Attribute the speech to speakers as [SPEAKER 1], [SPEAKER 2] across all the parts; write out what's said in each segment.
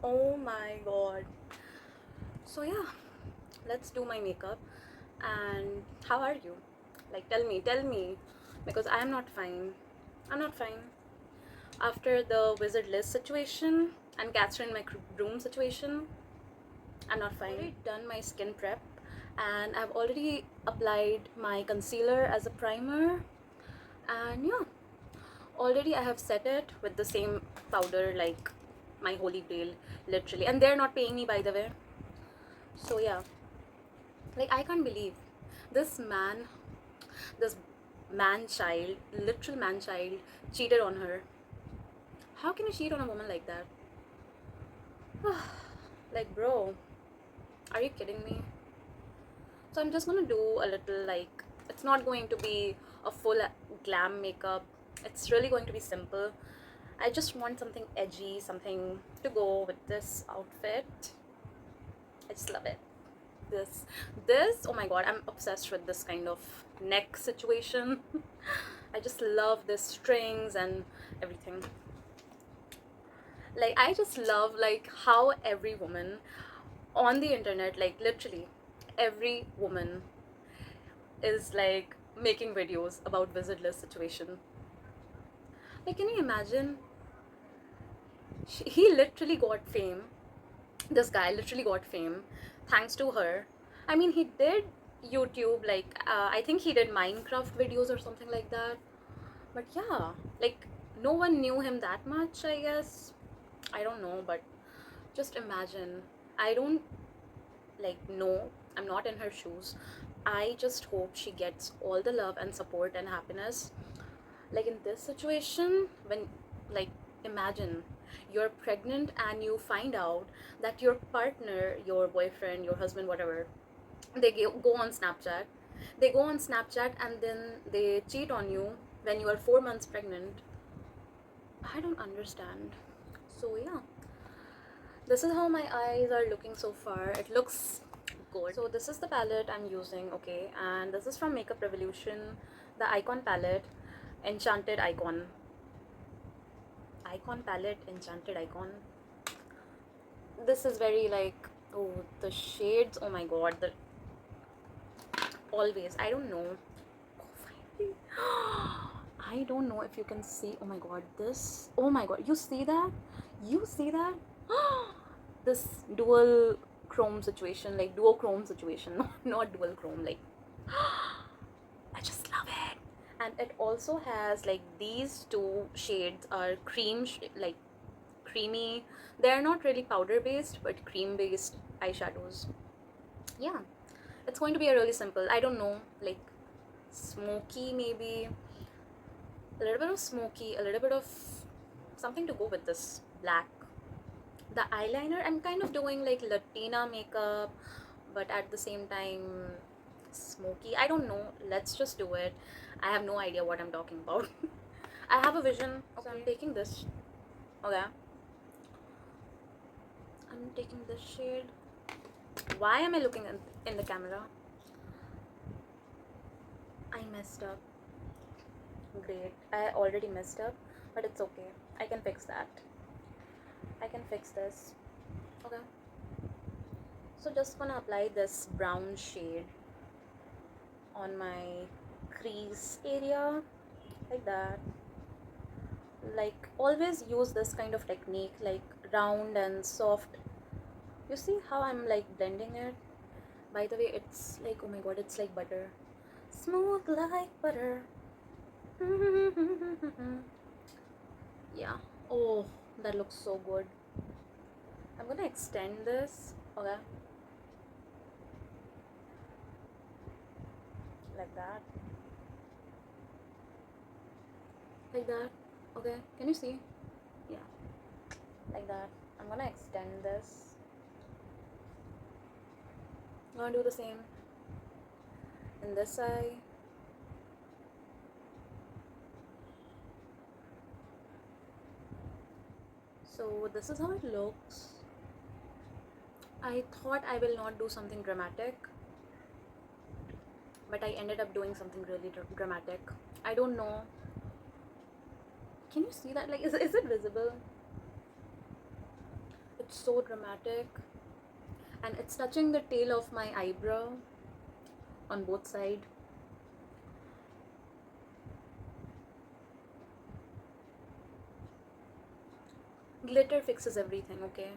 [SPEAKER 1] Oh my god. So yeah, let's do my makeup. And how are you? Like tell me because I am not fine. I'm not fine. After the Wizard Liz situation and Catherine my broom situation, I'm not fine. I've already done my skin prep and I've already applied my concealer as a primer, and yeah, already I have set it with the same powder like my holy grail, literally, and they're not paying me, by the way. So yeah, like I can't believe this man, this man child, literal man child, cheated on her. How can you cheat on a woman like that? Like, bro, are you kidding me? So I'm just gonna do a little, like, it's not going to be a full glam makeup. It's really going to be simple. I just want something edgy, something to go with this outfit. I just love it. This, oh my god, I'm obsessed with this kind of neck situation. I just love the strings and everything. Like, I just love like how every woman on the internet, like literally every woman is like making videos about visitless situation. Like, can you imagine? He literally got fame. This guy literally got fame thanks to her. I mean, he did YouTube, like, I think he did Minecraft videos or something like that. But yeah, like, no one knew him that much, I guess. I don't know, but just imagine. I don't like no, I'm not in her shoes. I just hope she gets all the love and support and happiness. Like in this situation, when, like, imagine you're pregnant and you find out that your partner, your boyfriend, your husband, whatever, they go on Snapchat. They go on Snapchat and then they cheat on you when you are 4 months pregnant. I don't understand. So yeah, this is how my eyes are looking so far. It looks good. So this is the palette I'm using, okay, and this is from Makeup Revolution, the Icon palette, Enchanted Icon. Icon palette, Enchanted Icon. This is very like, oh, the shades, oh my god, the always, I don't know. Oh, finally. I don't know if you can see, oh my god, this, oh my god, you see that? You see that? This dual chrome situation, like duochrome situation, not dual chrome, like I just love it. And it also has like these two shades are like creamy. They're not really powder based, but cream based eyeshadows. Yeah, it's going to be a really simple, I don't know, like smoky maybe, a little bit of smoky, a little bit of something to go with this black. The eyeliner, I'm kind of doing like Latina makeup, but at the same time smoky. I don't know. Let's just do it. I have no idea what I'm talking about. I have a vision. Okay. So I'm taking this. Okay. I'm taking this shade. Why am I looking in the camera? I messed up. Great. I already messed up, but it's okay. I can fix that. I can fix this. Okay. So just gonna apply this brown shade on my crease area like that. Like, always use this kind of technique, like round and soft. You see how I'm like blending it? By the way, it's like, oh my god, it's like butter, smooth like butter. Yeah. Oh, that looks so good. I'm gonna extend this. Okay, like that, like that. Okay, can you see? Yeah, like that. I'm gonna extend this. I'm gonna do the same in this eye. So this is how it looks. I thought I will not do something dramatic, but I ended up doing something really dramatic. I don't know. Can you see that? Like, is it visible? It's It's so dramatic, and it's touching the tail of my eyebrow on both sides. Glitter fixes everything, okay?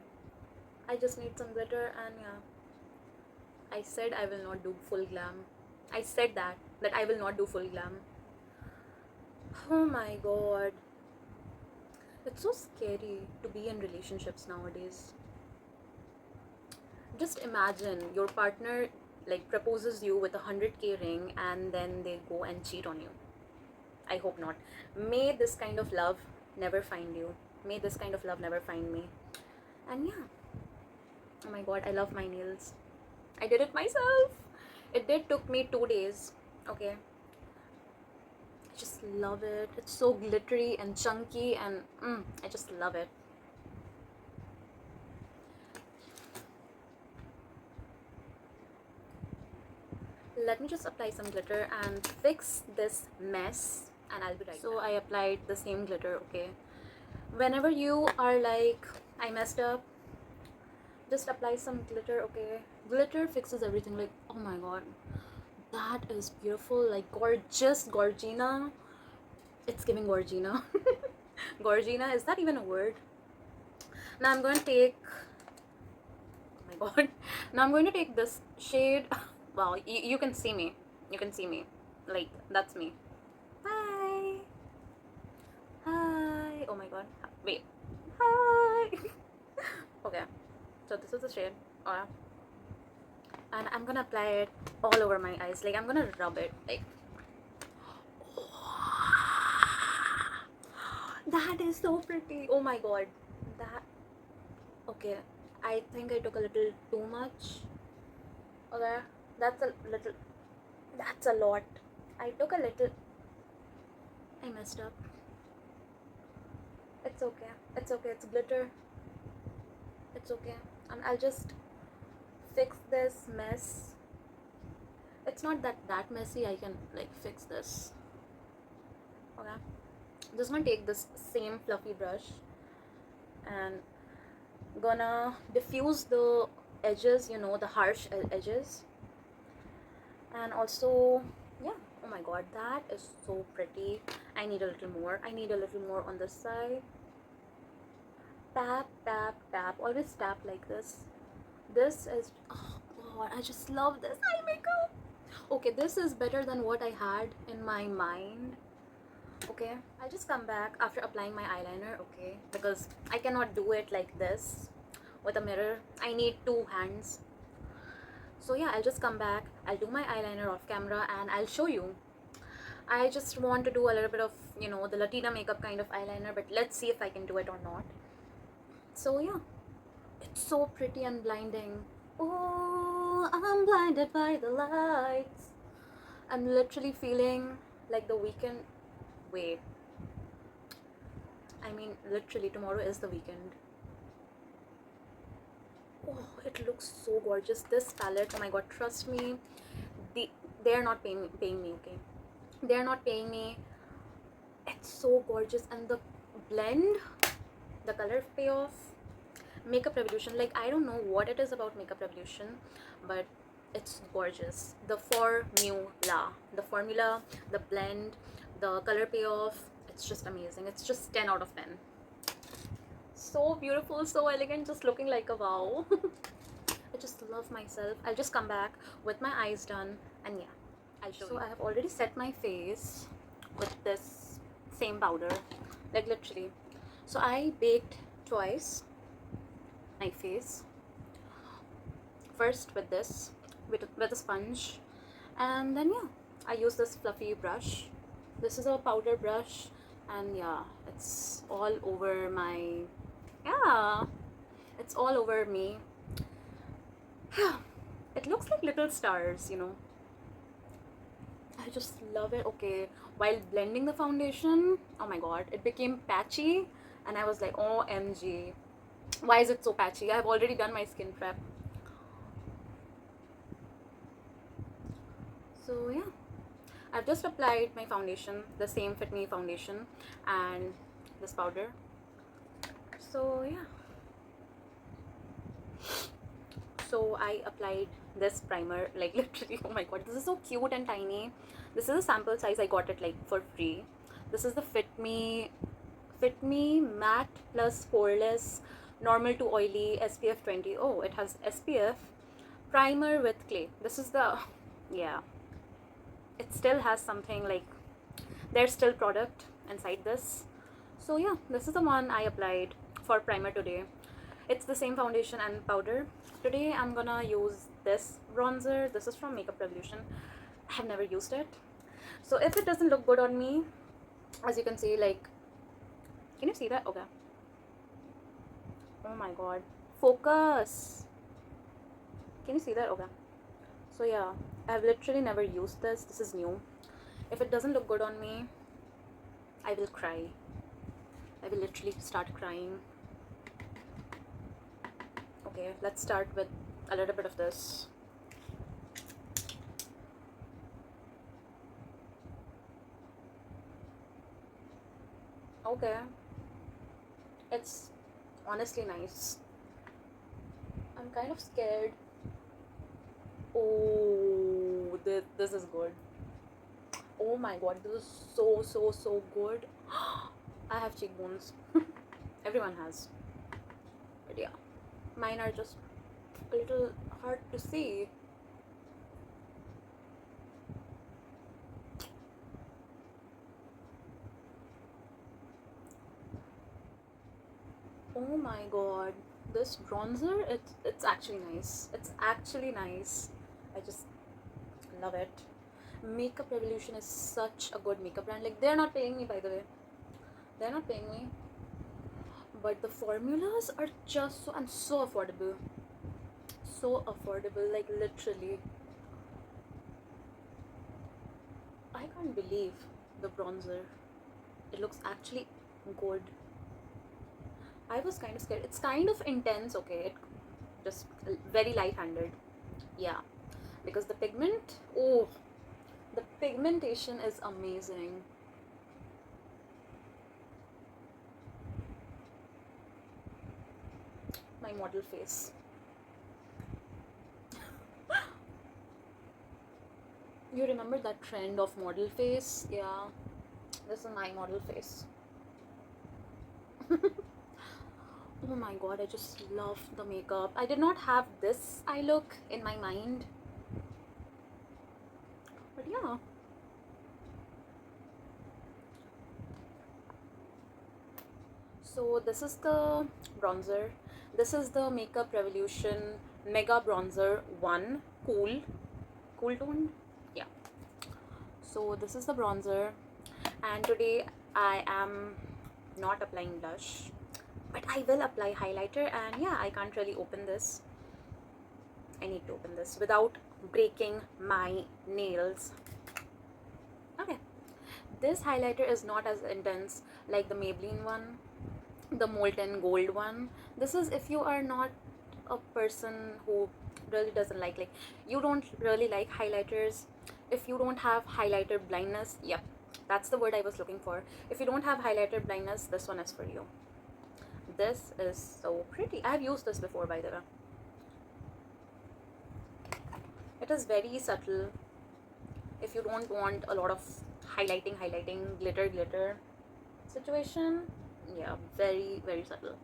[SPEAKER 1] I just need some glitter, and yeah, I said I will not do full glam. I said that I will not do full glam. Oh my god. It's so scary to be in relationships nowadays. Just imagine your partner like proposes you with a 100k ring and then they go and cheat on you. I hope not. May this kind of love never find you. May this kind of love never find me. And yeah. Oh my god, I love my nails. I did it myself. It did took me 2 days. Okay. I just love it. It's so glittery and chunky and I just love it. Let me just apply some glitter and fix this mess, and I'll be right back. So I applied the same glitter, okay? Whenever you are like, I messed up, just apply some glitter, okay? Glitter fixes everything. Like, oh my god, that is beautiful. Like, gorgeous Gorgina. It's giving Gorgina. Gorgina, is that even a word? Now I'm going to take, oh my god, now I'm going to take this shade. Wow, you can see me. You can see me. Like, that's me. Hi. Hi. Oh my god. Wait. Hi. Okay. So this is the shade. Oh, yeah. And I'm gonna apply it all over my eyes. Like, I'm gonna rub it. Like, that is so pretty. Oh my god. That. Okay. I think I took a little too much. Okay. That's a little. That's a lot. I took a little. I messed up. It's okay. It's okay. It's glitter. It's okay. And I'll just fix this mess. It's not that messy. I can like fix this. Okay. Just gonna take this same fluffy brush and gonna diffuse the edges, you know, the harsh edges. And also, yeah, oh my god, that is so pretty. I need a little more. I need a little more on this side. Tap, tap, tap. Always tap like this. This is, oh god, I just love this eye makeup. Okay, this is better than what I had in my mind. Okay, I'll just come back after applying my eyeliner, okay, because I cannot do it like this with a mirror. I need two hands. So yeah, I'll just come back, I'll do my eyeliner off camera and I'll show you. I just want to do a little bit of, you know, the Latina makeup kind of eyeliner, but let's see if I can do it or not. So yeah, it's so pretty and blinding. Oh, I'm blinded by the lights. I'm literally feeling like The Weeknd. Wait, I mean literally tomorrow is the weekend. Oh, it looks so gorgeous. This palette, oh my god, trust me, they're not paying me, okay? They're not paying me. It's so gorgeous, and the blend, the color payoff, Makeup Revolution, like, I don't know what it is about Makeup Revolution, but it's gorgeous. The formula, the blend, the color payoff, it's just amazing. It's just 10 out of 10. So beautiful, so elegant, just looking like a wow. I just love myself. I'll just come back with my eyes done, and yeah, I'll show you. So I have already set my face with this same powder, like literally. So I baked twice my face. First with this, with a sponge, and then yeah, I use this fluffy brush. This is a powder brush, and yeah, it's all over my, yeah, it's all over me. It looks like little stars, you know. I just love it. Okay, while blending the foundation, oh my god, it became patchy, and I was like, OMG, why is it so patchy? I've already done my skin prep. So yeah, I've just applied my foundation, the same Fit Me foundation, and this powder. So yeah, So I applied this primer, like literally, oh my god, this is so cute and tiny. This is a sample size. I got it like for free. This is the Fit Me Matte Plus Poreless Normal to Oily SPF 20. Oh, it has SPF primer with clay. This is the, yeah, it still has something like, there's still product inside this. So yeah, this is the one I applied for primer today. It's the same foundation and powder. Today I'm gonna use this bronzer. This is from Makeup Revolution. I have never used it. So if it doesn't look good on me, as you can see, like, can you see that? Okay. Oh my god. Focus. Can you see that? Okay. So yeah, I've literally never used this. This is new. If it doesn't look good on me, I will cry. I will literally start crying. Okay, let's start with a little bit of this. Okay, it's honestly nice. I'm kind of scared. Oh, this is good. Oh my god, this is so good. I have cheekbones. Everyone has. But yeah, mine are just a little hard to see. Oh my god, this bronzer, it's actually nice. It's actually nice. I just love it. Makeup Revolution is such a good makeup brand. Like, they're not paying me, by the way. They're not paying me. But the formulas are just so, and so affordable. So affordable, like literally. I can't believe the bronzer. It looks actually good. I was kind of scared. It's kind of intense, okay? It just very light-handed. Yeah. Because the pigment, oh, the pigmentation is amazing. My model face. You remember that trend of model face? Yeah. This is my model face. Oh my god, I just love the makeup. I did not have this eye look in my mind. But yeah. So this is the bronzer. This is the Makeup Revolution Mega Bronzer 1 Cool Tone. Yeah. So this is the bronzer, and today I am not applying blush, but I will apply highlighter. And yeah, I can't really open this. I need to open this without breaking my nails. Okay, this highlighter is not as intense like the Maybelline one, the Molten Gold one. This is if you are not a person who really doesn't like you don't really like highlighters, if you don't have highlighter blindness. Yep, that's the word I was looking for. If you don't have highlighter blindness, this one is for you. This is so pretty. I have used this before, by the way. It is very subtle. If you don't want a lot of highlighting, glitter situation, yeah, very subtle.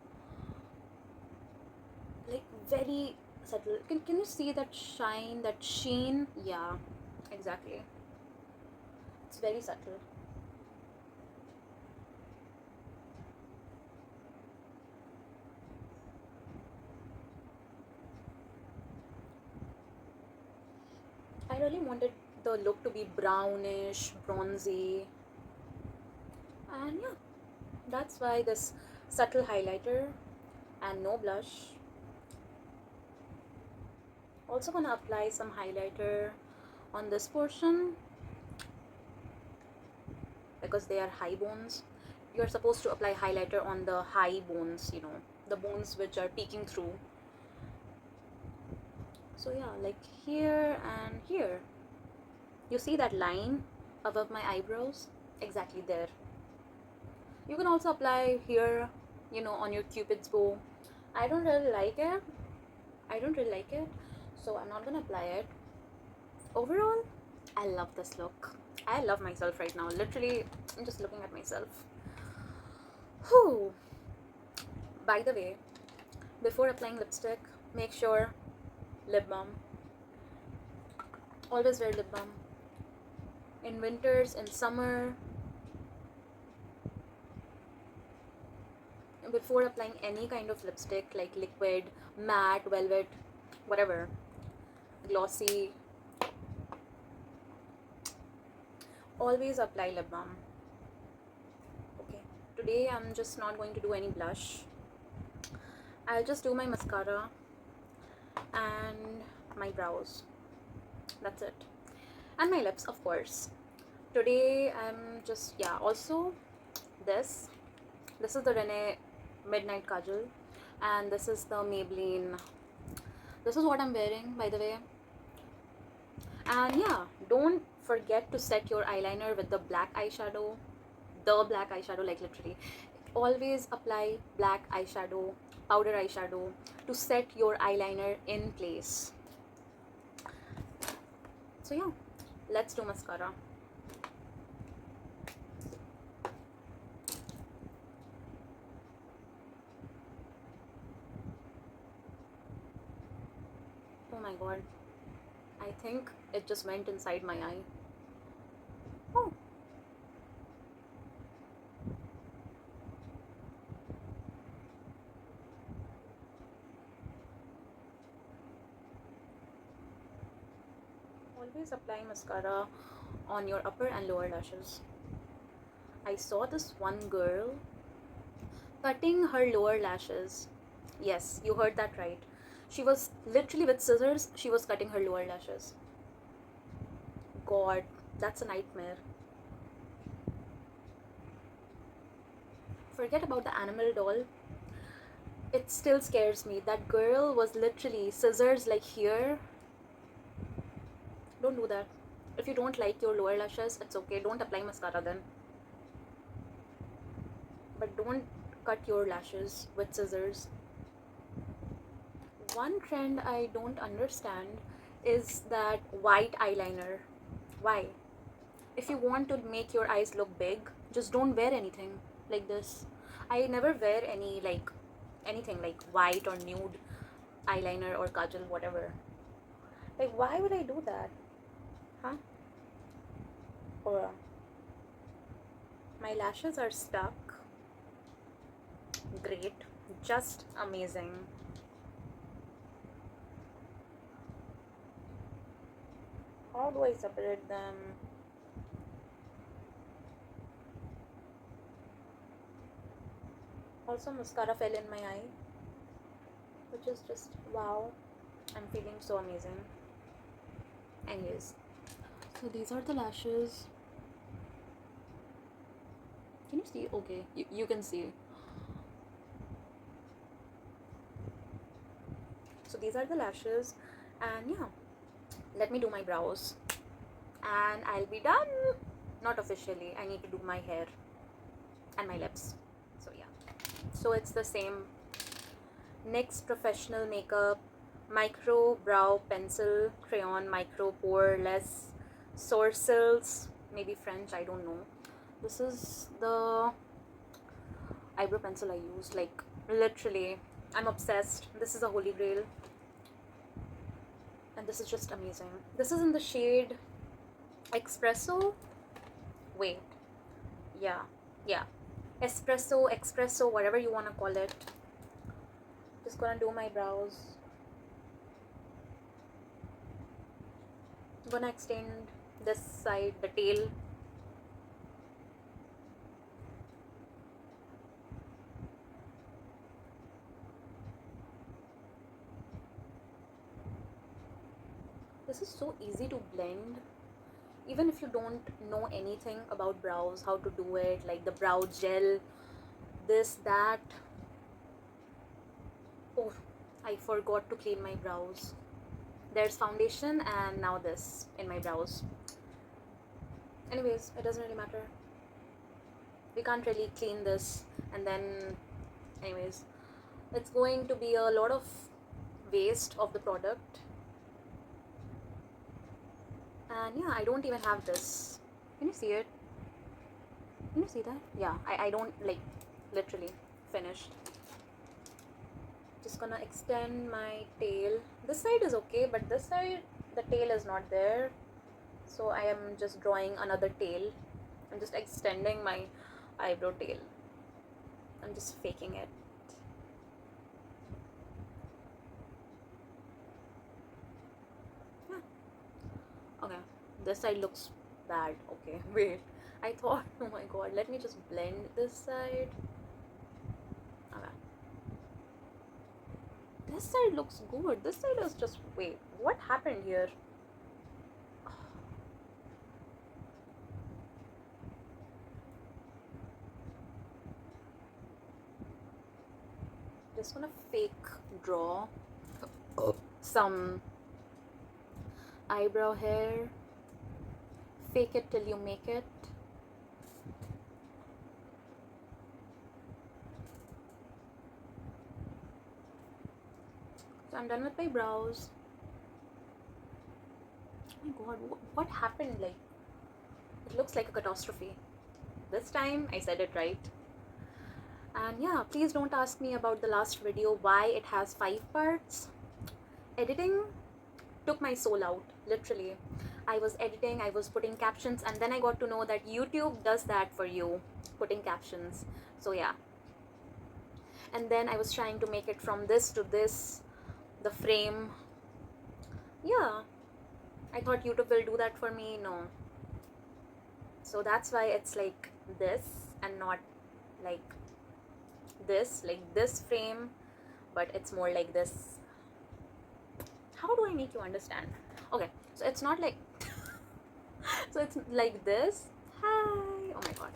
[SPEAKER 1] Like, very subtle. Can you see that shine, that sheen? Yeah, exactly. It's very subtle. I really wanted the look to be brownish, bronzy, and yeah, that's why this subtle highlighter and no blush. Also gonna apply some highlighter on this portion because they are high bones. You're supposed to apply highlighter on the high bones, the bones which are peeking through. So yeah, like here and here. You see that line above my eyebrows? Exactly there. You can also apply here, on your cupid's bow. I don't really like it. I don't really like it, so I'm not gonna apply it. Overall, I love this look. I love myself right now. Literally, I'm just looking at myself. Whew. By the way, before applying lipstick, make sure lip balm. Always wear lip balm. In winters, in summer, before applying any kind of lipstick like liquid, matte, velvet, whatever, glossy, always apply lip balm. Okay, today I'm just not going to do any blush. I'll just do my mascara and my brows. That's it. And my lips, of course. Today I'm just, yeah, also this. This is the Renee Midnight Kajal, and this is the Maybelline. This is what I'm wearing, by the way. And yeah, don't forget to set your eyeliner with the black eyeshadow. The black eyeshadow, like literally. Always apply black eyeshadow, powder eyeshadow, to set your eyeliner in place. So yeah, let's do mascara. Oh my god, I think it just went inside my eye. Oh. Always apply mascara on your upper and lower lashes. I saw this one girl cutting her lower lashes. Yes, you heard that right. She was literally with scissors, she was cutting her lower lashes. God, that's a nightmare. Forget about the animal doll. It still scares me. That girl was literally scissors like here. Don't do that. If you don't like your lower lashes, it's okay. Don't apply mascara then. But don't cut your lashes with scissors. One trend I don't understand is that white eyeliner. Why? If you want to make your eyes look big, just don't wear anything like this. I never wear anything like white or nude eyeliner or kajal, whatever. Like, why would I do that? Huh? Or my lashes are stuck. Great. Just amazing. How do I separate them? Also, mascara fell in my eye, which is just wow. I'm feeling so amazing. Anyways, so these are the lashes. Can you see? Okay, you can see. So these are the lashes, and yeah, let me do my brows, and I'll be done. Not officially, I need to do my hair and my lips. So yeah, so it's the same. NYX Professional Makeup Micro Brow Pencil Crayon Micro Poreless Sourcils, maybe French, I don't know. This is the eyebrow pencil I use. Like, literally, I'm obsessed. This is a holy grail, and this is just amazing. This is in the shade Espresso. Wait, yeah, yeah, Espresso, whatever you want to call it. Just gonna do my brows. I'm gonna extend this side, the tail. This is so easy to blend. Even if you don't know anything about brows, how to do it, like the brow gel, this, that. Oh, I forgot to clean my brows. There's foundation and now this in my brows. Anyways, it doesn't really matter. We can't really clean this and then, anyways, it's going to be a lot of waste of the product. And yeah, I don't even have this. Can you see it? Can you see that? Yeah, I don't like literally finished. Just gonna extend my tail. This side is okay, but this side the tail is not there. So I am just drawing another tail. I'm just extending my eyebrow tail. I'm just faking it. Yeah. Okay, this side looks bad. Okay, wait. I thought, oh my god, let me just blend this side. Okay. This side looks good. This side is just, wait, what happened here? Just gonna fake draw some eyebrow hair. Fake it till you make it. So I'm done with my brows. Oh my god, what happened? Like, it looks like a catastrophe. This time I said it right. And yeah, please don't ask me about the last video, why it has 5 parts. Editing took my soul out, literally. I was editing, I was putting captions, and then I got to know that YouTube does that for you, putting captions. So yeah. And then I was trying to make it from this to this, the frame. Yeah, I thought YouTube will do that for me. No. So that's why it's like this and not like this frame, but it's more like this. How do I make you understand? Okay, so it's not like so it's like this. Hi. Oh my god.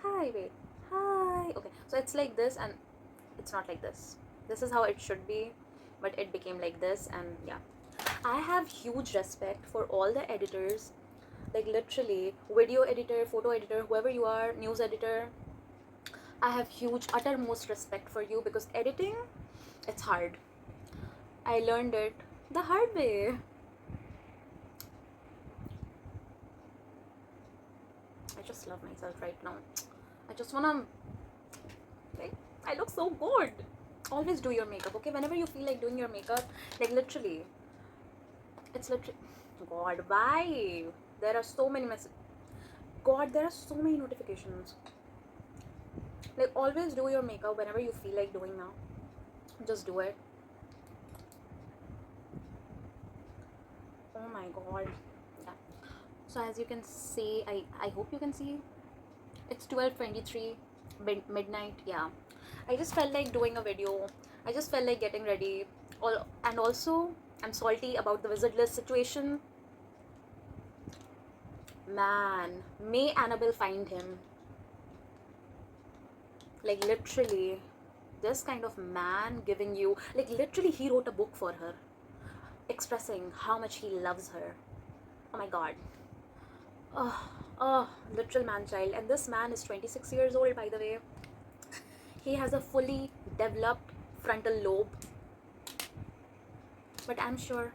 [SPEAKER 1] Hi, wait. Hi. Okay, so it's like this and it's not like this. This is how it should be, but it became like this. And yeah, I have huge respect for all the editors, like literally video editor, photo editor, whoever you are, news editor. I have huge uttermost respect for you because editing, it's hard. I learned it the hard way. I just love myself right now. I just wanna, like, I look so good. Always do your makeup, okay? Whenever you feel like doing your makeup, like literally, it's literally, god, why? There are so many messages. God, there are so many notifications. Like, always do your makeup whenever you feel like doing now. Just do it. Oh my god. Yeah. So as you can see, I hope you can see, it's 12:23 midnight. Yeah, I just felt like doing a video. I just felt like getting ready. And also I'm salty about the visit list situation. Man, may Annabelle find him. Like literally, this kind of man giving you, like literally he wrote a book for her, expressing how much he loves her. Oh my god. Oh, literal man child. And this man is 26 years old, by the way. He has a fully developed frontal lobe. But I'm sure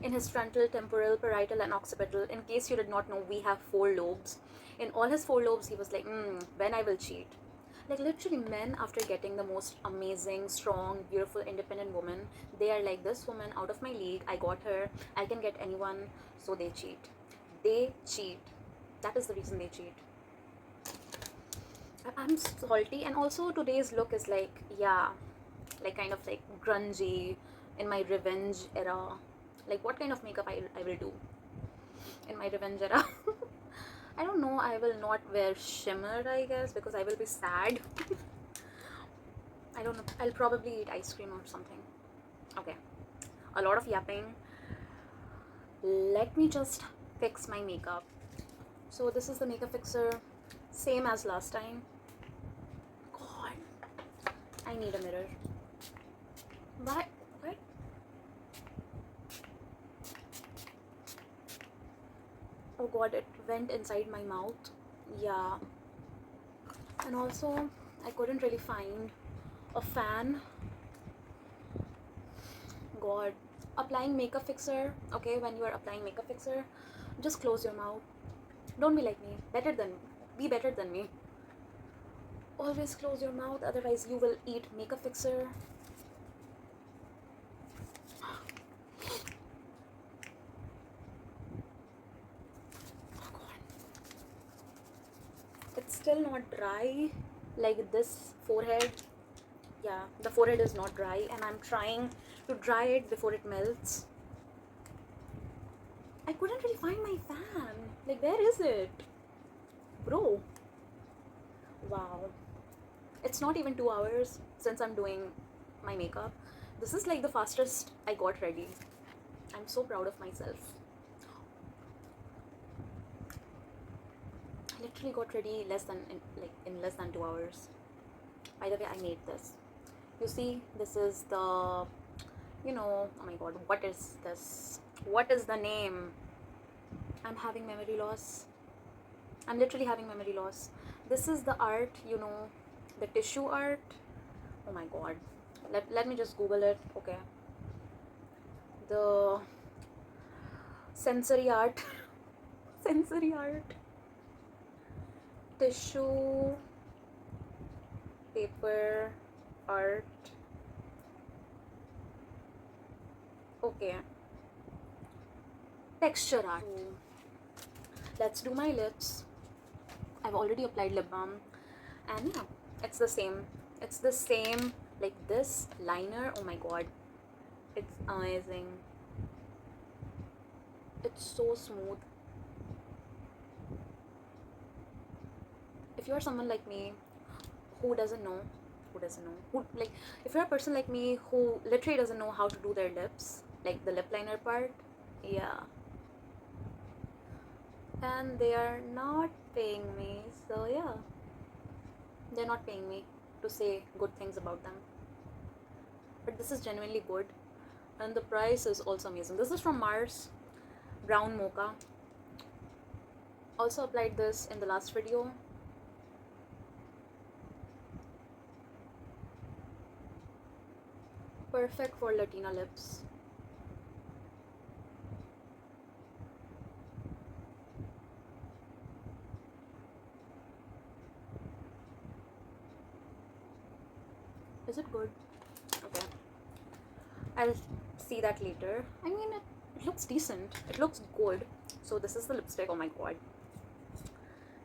[SPEAKER 1] in his frontal, temporal, parietal, and occipital, in case you did not know, we have 4 lobes. In all his 4 lobes, he was like, when I will cheat. Like literally, men, after getting the most amazing, strong, beautiful, independent woman, they are like, this woman out of my league, I got her, I can get anyone, so they cheat. They cheat. That is the reason they cheat. I'm salty, and also today's look is like, yeah, like kind of like grungy, in my revenge era. Like what kind of makeup I will do in my revenge era? I don't know. I will not wear shimmer, I guess, because I will be sad. I don't know. I'll probably eat ice cream or something. Okay, a lot of yapping. Let me just fix my makeup. So this is the makeup fixer, same as last time. God, I need a mirror. What? Oh god, it went inside my mouth. Yeah. And also, I couldn't really find a fan. god. Applying makeup fixer. Okay, when you are applying makeup fixer, just close your mouth. Don't be like me. Be better than me. Always close your mouth, otherwise you will eat makeup fixer. Oh god. It's still not dry like this forehead. Yeah, the forehead is not dry and I'm trying to dry it before it melts. I couldn't really find my fan. Like, where is it? Bro. Wow. It's not even 2 hours since I'm doing my makeup. This is like the fastest I got ready. I'm so proud of myself. I literally got ready in less than 2 hours. By the way, I made this. You see, this is the, oh my god, what is this? What is the name? I'm having memory loss. I'm literally having memory loss. This is the art, the tissue art. Oh my god. Let me just Google it. Okay. The sensory art. Sensory art. Tissue paper art. Okay. Texture art. Let's do my lips. I've already applied lip balm. And yeah, it's the same. It's the same like this liner. Oh my god. It's amazing. It's so smooth. If you're someone like me who doesn't know, if you're a person like me who literally doesn't know how to do their lips, like the lip liner part, yeah. And they are not paying me, so yeah. They're not paying me to say good things about them. But this is genuinely good. And the price is also amazing. This is from Mars Brown Mocha. Also applied this in the last video. Perfect for Latina lips. Is it good? Okay. I'll see that later. I mean, it looks decent. It looks good. So this is the lipstick. Oh my god.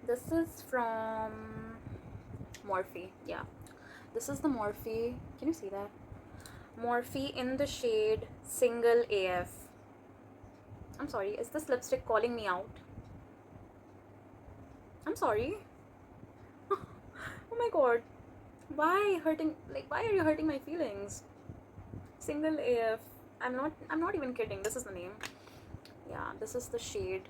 [SPEAKER 1] This is from Morphe. Yeah. This is the Morphe. Can you see that? Morphe in the shade Single AF. I'm sorry. Is this lipstick calling me out? I'm sorry. Oh my god. Why why are you hurting my feelings? Single AF. I'm not even kidding. This is the name. Yeah, this is the shade.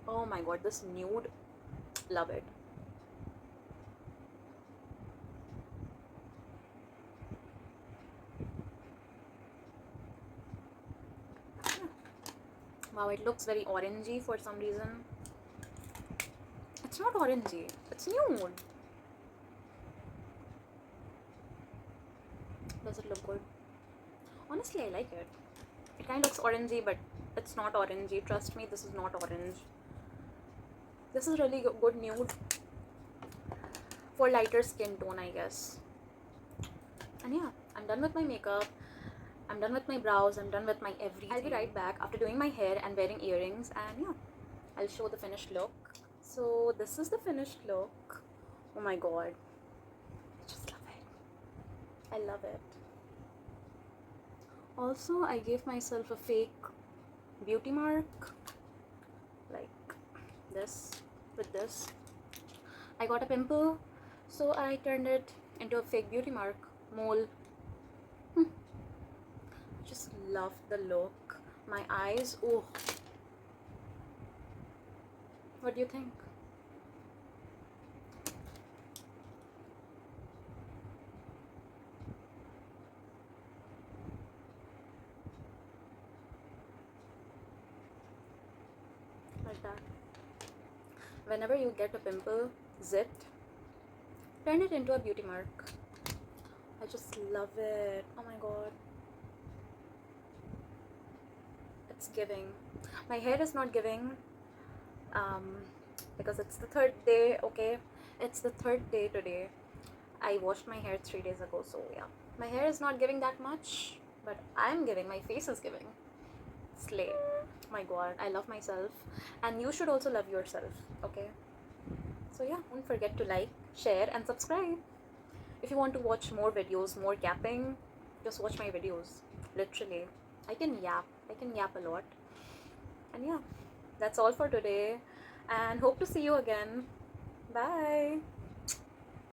[SPEAKER 1] Oh my god, this nude. Love it. Wow, it looks very orangey for some reason. It's not orangey. It's nude. Does it look good? Honestly, I like it. It kind of looks orangey, but it's not orangey. Trust me, this is not orange. This is really good nude for lighter skin tone, I guess. And yeah, I'm done with my makeup. I'm done with my brows. I'm done with my everything. I'll be right back after doing my hair and wearing earrings. And yeah, I'll show the finished look. So this is the finished look. Oh my god. I just love it. I love it. Also, I gave myself a fake beauty mark. Like this. With this. I got a pimple. So I turned it into a fake beauty mark. Mole. Just love the look. My eyes, oh. What do you think? Like that. Whenever you get a pimple, zit, Turn it into a beauty mark. I just love it. Oh my god. It's giving. My hair is not giving um, because it's the third day, okay? It's the third day today. I washed my hair 3 days ago, so yeah. My hair is not giving that much, but I'm giving. My face is giving. Slay. My god, I love myself. And you should also love yourself, okay? So yeah, don't forget to like, share, and subscribe. If you want to watch more videos, more yapping, just watch my videos. Literally. I can yap. I can yap a lot. And yeah, that's all for today. And hope to see you again. Bye.